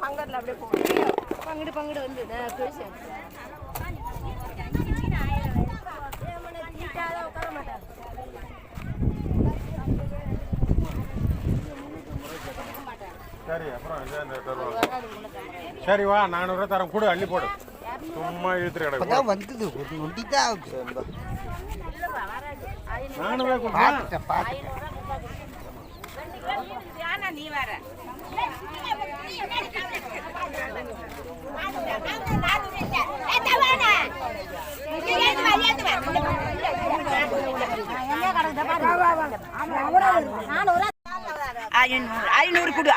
பங்கட்ல அப்படியே போகும். பங்கடு வந்து சரி அப்புறம் சரி வா 400 ரூபா தரம் கூட அள்ளி போடு. சும்மா இழுத்துட்டு கிடக்கு வந்தது ஒரு நொண்டி தான் ஆகுது. 400 ரூபா பார்த்துட்டேன். நீ வர 500 கொடு.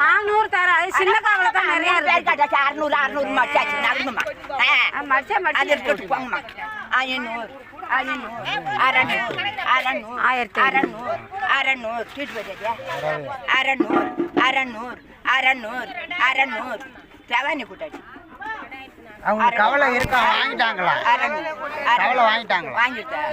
500 தர. அது சின்ன காவல தான் நிறைய இருக்கு. 600 மச்சாச்சு நடுமா. மச்சா அது எடுத்து போங்கம்மா. 500 கீட்டு போயிட்டியா? 600 தேவானி கூட்டாச்சு. அவங்க கவலை இருக்கா வாங்கிட்டாங்களா? கவலை வாங்கிட்டாங்களா? வாங்கிட்டேன்.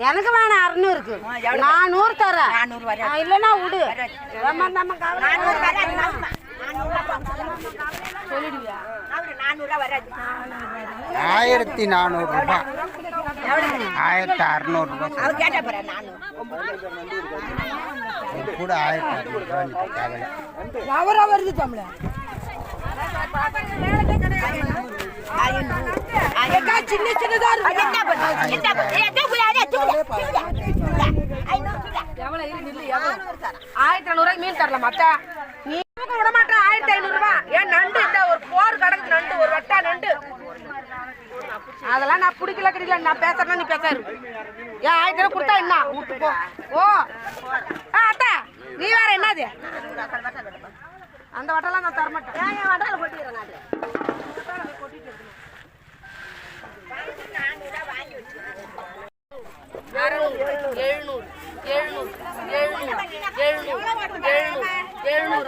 எனக்கு வேணாம் 600க்கு 400 தரேன். 400 வர இல்லைன்னா விடு. சொல்லிடுவியா? 400 வராது. 1400 ரூபாய் 1600 ரூபாய் அவர் கேட்டா பாரு. 400 கூட 1600 ரூபாய் அவரா வருது தமிழ. சின்ன சின்னதா இருக்கு. 1500 மீன் தரலாம். மத்த நீ விட மாட்டேன். 1500 ரூபாய். ஏன் நண்டு இந்த ஒரு போர் கடக்குது. நண்டு ஒரு வட்டா நண்டு. அதெல்லாம் நான் பிடிக்கல கிடைக்கல. நான் பேசுறேன்னா நீ பேசாரு. ஏன் 1000 கொடுத்தா என்ன விட்டு போ. ஓ அத்தா நீ வேற என்னது அந்த வட்டெல்லாம் நான் தரமாட்டேன். ஏன் வட்டால கொட்டிக்கிறேன். நான்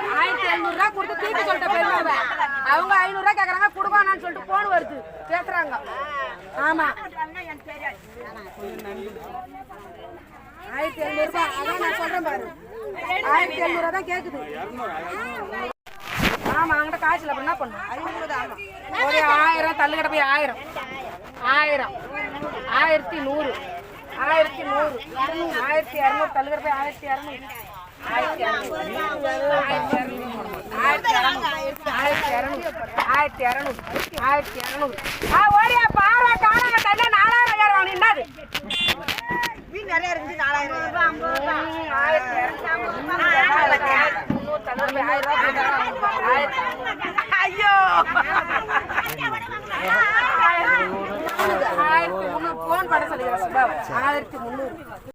1700 ரூபா கொடுத்து தூக்கி சொல்லிட்ட பெருமாவை. அவங்க 500 ரூபா கேக்குறாங்க. கொடுக்கணும்னு சொல்லிட்டு போன் வருது பேசுறாங்க. ஆமா 1700 ரூபாய். அதான் நான் சொல்றேன் பாரு. 1700 ரூபா தான் கேக்குது. ஆமா அங்கிட்ட காய்ச்சல் அப்ப என்ன பண்ணும்? ஒரு 1000 தள்ளு கிட்ட போய் 1000 1100 1200 தள்ளு கிட்ட போய் 1200 1200 ஓடியா பாவா காணாம தண்ணி 4000 வாங்க. என்னது மீன் நிறைய இருந்து 4000 ஐயோ 1300 போன் பண்ண சொல்லுங்க. 1300